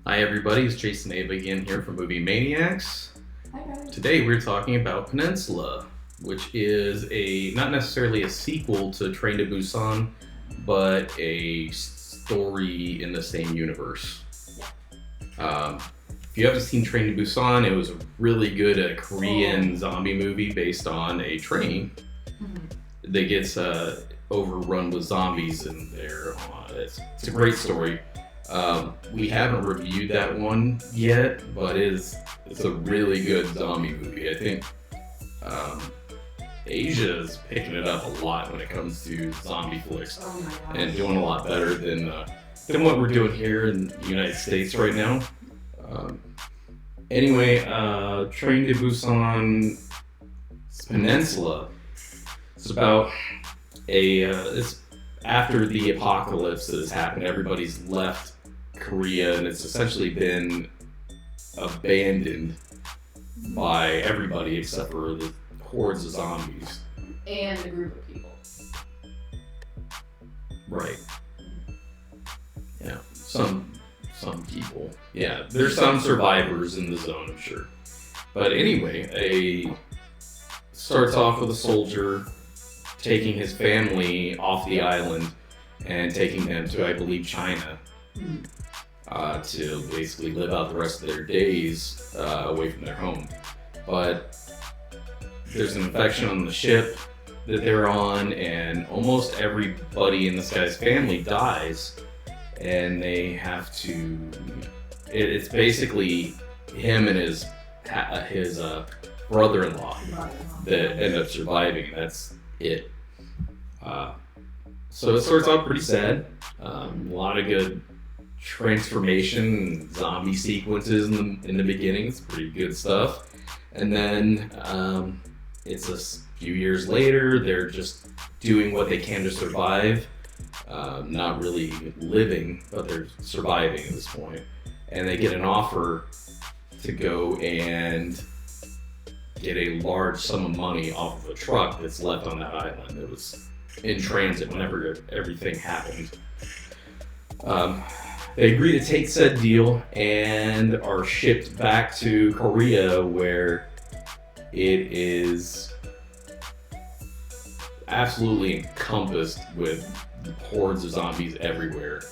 Hi everybody, it's Jason Abe again here from movie Maniax. Hi guys. Today we're talking about Peninsula, which is not necessarily a sequel to Train to Busan, but a story in the same universe. If you haven't seen Train to Busan, it was a really good Korean zombie movie based on a train that gets overrun with zombies, and it's a great story. We haven't reviewed that one yet, but it's a really good zombie movie. I think Asia is picking it up a lot when it comes to zombie flicks, and doing a lot better than what we're doing here in the United States right now. Anyway, Train to Busan Peninsula. It's about it's after the apocalypse has happened. Everybody's left Korea, and it's essentially been abandoned by everybody except for the hordes of zombies. And a group of people. Right. Yeah. Some people. Yeah. There's some survivors in the zone, I'm sure. But anyway, starts off with a soldier taking his family off the island and taking them to, I believe, China, to basically live out the rest of their days away from their home. But there's an infection on the ship that they're on, and almost everybody in this guy's family dies, and they have to. It's basically him and his brother-in-law that end up surviving. That's it. So it starts out pretty sad. A lot of good transformation, zombie sequences in the beginning. It's pretty good stuff. And then it's a few years later. They're just doing what they can to survive. Not really living, but they're surviving at this point. And they get an offer to go and get a large sum of money off of a truck that's left on that island. It was in transit whenever everything happened. They agree to take said deal and are shipped back to Korea, where it is absolutely encompassed with hordes of zombies everywhere.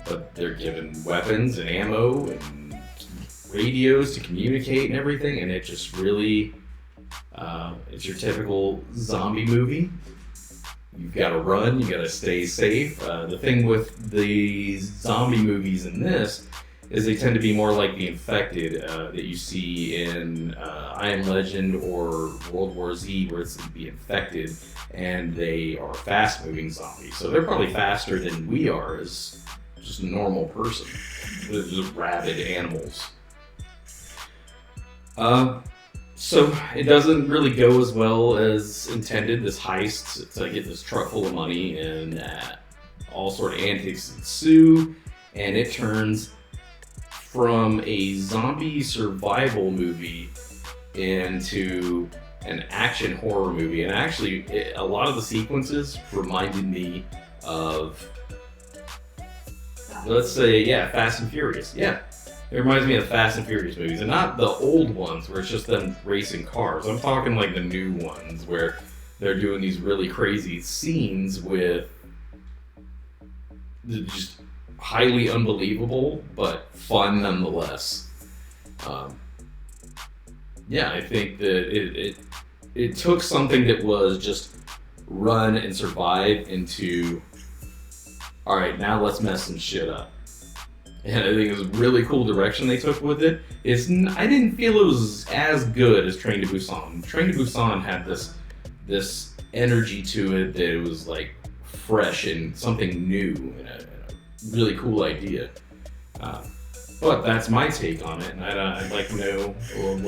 But they're given weapons and ammo and radios to communicate and everything, and it just really, it's your typical zombie movie. You've got to run, you got to stay safe. The thing with the zombie movies in this is they tend to be more like The Infected that you see in I Am Legend or World War Z, where it's The Infected, and they are fast-moving zombies. So they're probably faster than we are as just a normal person. They're just rabid animals. So it doesn't really go as well as intended, this heist, to get this truck full of money, and all sort of antics ensue, and it turns from a zombie survival movie into an action horror movie. And actually, a lot of the sequences reminded me of, let's say, Fast and Furious. Yeah. It reminds me of Fast and Furious movies, and not the old ones where it's just them racing cars. I'm talking like the new ones where they're doing these really crazy scenes with just highly unbelievable, but fun nonetheless. I think that it took something that was just run and survive into, all right, now let's mess some shit up. And I think it was a really cool direction they took with it. I didn't feel it was as good as Train to Busan. Train to Busan had this energy to it that it was like fresh and something new and a really cool idea. But that's my take on it, and I'd like to know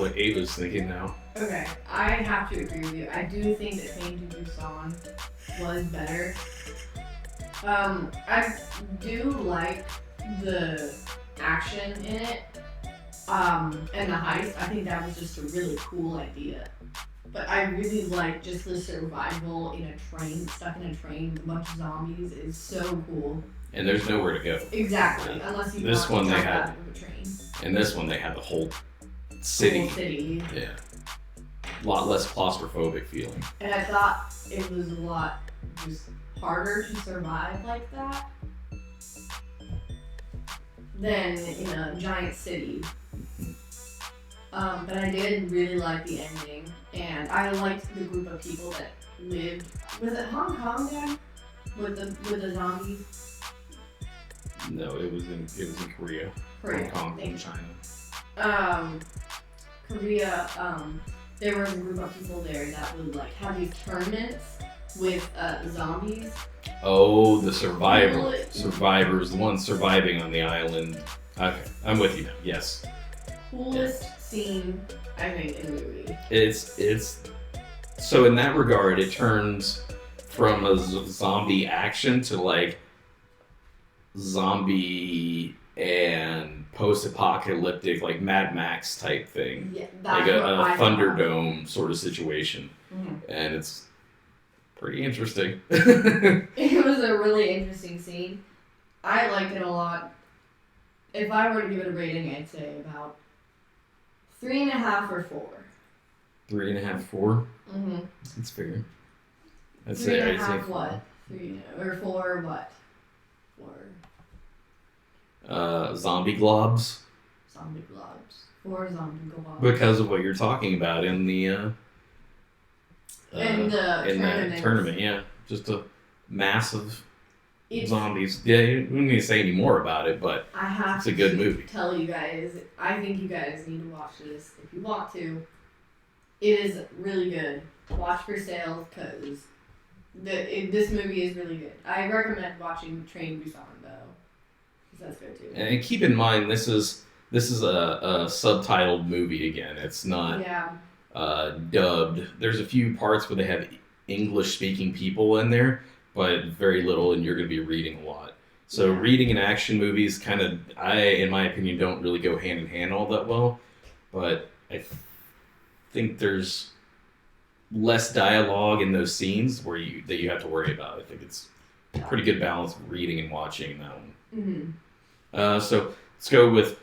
what Ava's thinking now. Okay, I have to agree with you. I do think that Train to Busan was better. I do like the action in it, and the heist. I think that was just a really cool idea. But I really like just the survival in a train, stuck in a train with a bunch of zombies. Is so cool. and there's nowhere to go. Exactly, unless you This want one to they jump had- out of a train. And this one, they had the whole city. Whole city. Yeah. A lot less claustrophobic feeling. And I thought it was a lot just harder to survive like that than in a giant city. But I did really like the ending, and I liked the group of people that lived. Was it Hong Kong then? With the zombies? No, it was in Korea. Korea. Hong Kong Thank and you. China. Korea, there was a group of people there that would like have these tournaments with zombies. Oh, the survivors, the ones surviving on the island. Okay, I'm with you now. Yes, Coolest scene I think in the movie. it's so in that regard, it turns from a zombie action to like zombie and post-apocalyptic, like Mad Max type thing. Yeah, Like that's a what I Thunderdome sort of situation. Mhm. And it's pretty interesting. It was a really interesting scene. I liked it a lot. If I were to give it a rating, I'd say about 3.5 or 4. 3.5, 4. Mm-hmm. That's fair. I'd 3.5 4. what? 3 or 4 what? 4 Zombie globs. zombie globs. 4 zombie globs. Because of what you're talking about in the in the tournament, yeah. Just a massive It's- zombies. Yeah, you don't need to say any more about it, but I have it's a good to movie. tell you guys, I think you guys need to watch this if you want to. It is really good. Watch for sales because this movie is really good. I recommend watching Train to Busan though, because that's good too. And keep in mind, this is a subtitled movie again. It's not Yeah. dubbed. There's a few parts where they have English-speaking people in there, but very little, and you're going to be reading a lot. So Yeah. reading and action movies kind of, in my opinion, don't really go hand in hand all that well. But I think there's less dialogue in those scenes that you have to worry about. I think it's a pretty good balance of reading and watching in that one. Mhm. So let's go with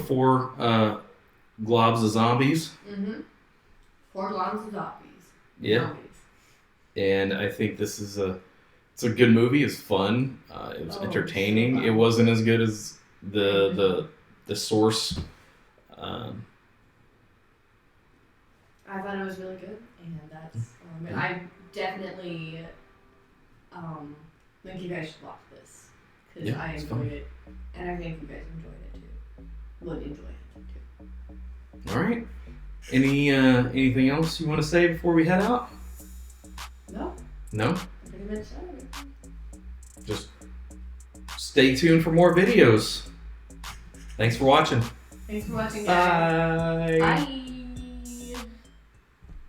4 globs of zombies. Mhm. 4 globs of zombies. Yeah. Zombies. And I think this is it's a good movie. It's fun. It was Oh, entertaining. so fun. It wasn't as good as the source. I thought it was really good, and that's. I definitely think you guys should watch this because Yeah, I it's enjoyed fun. it, and I think you guys enjoyed it too. Would enjoy it too. All right. Anything else you want to say before we head out? No, No. pretty much said everything. Just stay tuned for more videos. Thanks for watching. Thanks for watching, guys. Bye. Bye.